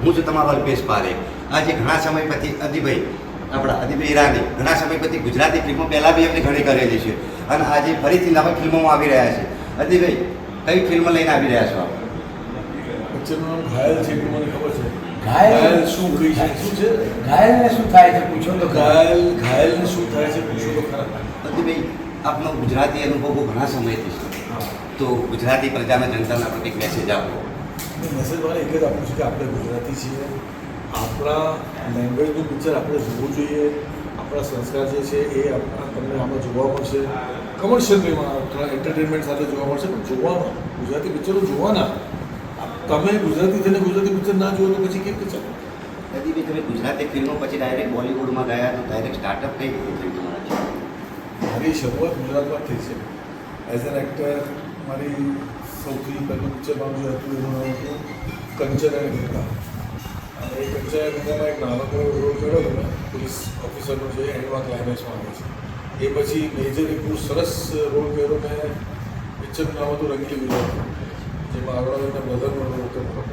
હું છું તમારો અલ્પેશ પારેખ. આજે ઘણા સમય પછી આપણા અદિભાઈ ઈરાની ઘણા સમય પછી ગુજરાતી ફિલ્મો પહેલાં બી એમને ઘણી કરેલી છે અને આજે ફરીથી નવી ફિલ્મોમાં આવી રહ્યા છે. અદિભાઈ, કઈ ફિલ્મ લઈને આવી રહ્યા છો આપ? પિક્ચરનું નામ ઘાયલ છે, એટલું મને ખબર છે. ઘાયલ શું કઈ છે, શું છે? ઘાયલને શું થાય છે પૂછો તો ખરા. ઘાયલને શું થાય છે પૂછો તો ખરા. અદિભાઈ, આપનો ગુજરાતી અનુભવ બહુ ઘણા સમયથી છે, તો ગુજરાતી પ્રજાના જનતાને આપણે કંઈક મેસેજ આપો. મેસેજ મારે એક જ આપવું છે કે આપણે ગુજરાતી છીએ, આપણા લેંગ્વેજનું પિક્ચર આપણે જોવું જોઈએ. આપણા સંસ્કાર જે છે એ તમને આમાં જોવા મળશે. કમર્શિયલ વેમાં થોડા એન્ટરટેનમેન્ટ સાથે જોવા મળશે, પણ જોવાના ગુજરાતી પિક્ચરો જોવાના. તમે ગુજરાતી થઈને ગુજરાતી પિક્ચર ના જુઓ તો પછી કેવી રીતે ચાલે? અદિભાઈ, તમે ગુજરાતી ફિલ્મો પછી ડાયરેક્ટ બોલિવૂડમાં ગયા તો ડાયરેક્ટ સ્ટાર્ટઅપ કઈ રીતે થયું તમારા? મારી શરૂઆત ગુજરાતમાં થઈ છે. એઝ એન એક્ટર મારી સૌથી પહેલું પિક્ચર મારું જે હતું એનું નામ હતું કંચન અને ગંગા. અને એ કંચન અને ગંગામાં એક નાનકડો રોલ કર્યો હતો મેં, પોલીસ ઓફિસરનો જે એન્ડમાં ક્લાઇમેક્સમાં આવે છે. એ પછી મેજર એક બહુ સરસ રોલ કર્યો મેં. પિક્ચરનું નામ હતું રંગીલી ગુજરાતી, જેમાં અરવિંદના બ્રધરનો રોલ કર્યો.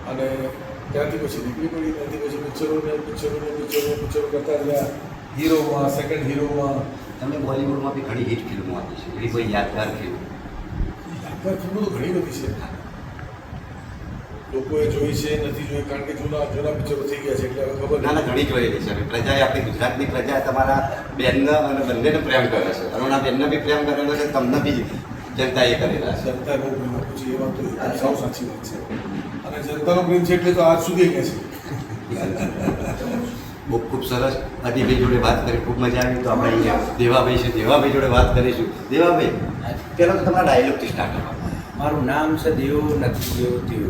અને ત્યાંથી પછી નીકળી પડી. ત્યાંથી પછી પિક્ચરો કરતા રહ્યા. હીરોમાં, સેકન્ડ હીરોમાં. તમે બોલિવૂડમાં બી ઘણી હિટ ફિલ્મો આપી છે, એવી કોઈ યાદગાર ફિલ્મ? યાદગાર ફિલ્મો તો ઘણી બધી છે. લોકોએ જોઈ છે, નથી જોઈ, કારણ કે જૂના પિક્ચરો થઈ ગયા છે એટલે હવે ખબર ના, ઘણી જોયેલી છે. હવે પ્રજાએ, આપણી ગુજરાતની પ્રજા તમારા બેનને અને બંનેને પ્રેમ કરે છે. અરુણા બેનને બી પ્રેમ કરેલો છે, તમને બી જનતાએ કરેલા છે. જનતા બહુ પ્રેમ આપું છે, એ વાત તો સાવ સાચી વાત છે. અને જનતાનો પ્રેમ છે એટલે તો આજ સુધી કહે છે. બહુ ખૂબ સરસ. અદિભાઈ જોડે વાત કરી, ખૂબ મજા આવી. તો આપણે અહીંયા દેવાભાઈ છે, દેવાભાઈ જોડે વાત કરીશું. દેવાભાઈ, પહેલાં તો તમારા ડાયલોગથી સ્ટાર્ટ કરો. મારું નામ છે દેવ, નથી દેવ તેવ.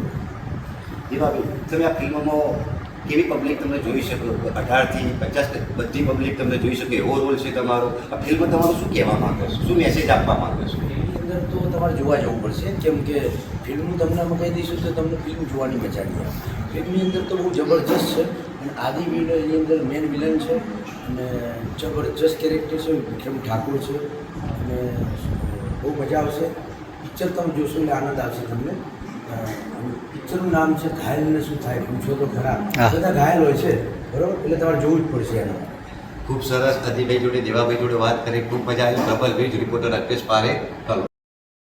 દેવાભાઈ, તમે આ ફિલ્મમાં કેવી પબ્લિક તમને જોઈ શકો? 18થી 50 બધી પબ્લિક તમને જોઈ શકે એવો રોલ છે તમારો. આ ફિલ્મ તમારું શું કહેવા માંગે છે, શું મેસેજ આપવા માંગે છે? એની અંદર તો તમારે જોવા જવું પડશે, કેમ કે ફિલ્મ તમને અમે કહી દઈશું તો તમને ફિલ્મ જોવાની મજા નહીં આવે. ફિલ્મની અંદર તો બહુ જબરજસ્ત છે. અને આદિ એની અંદર મેન વિલન છે અને જબરજસ્ત કેરેક્ટર છે. વિક્રમ ઠાકોર છે અને બહુ મજા આવશે. પિક્ચર તમે જોશો એટલે આનંદ આવશે તમને. પિક્ચરનું નામ છે ઘાયલને શું થાય પૂછો તો ખરા. બધા ઘાયલ હોય છે, બરાબર, એટલે તમારે જોવું જ પડશે એનું. ખૂબ સરસ. અદિભાઈ જોડે, દેવાભાઈ જોડે વાત કરી, ખૂબ મજા આવી. પ્રબલ વીજ રિપોર્ટર અલ્પેશ પારેખ.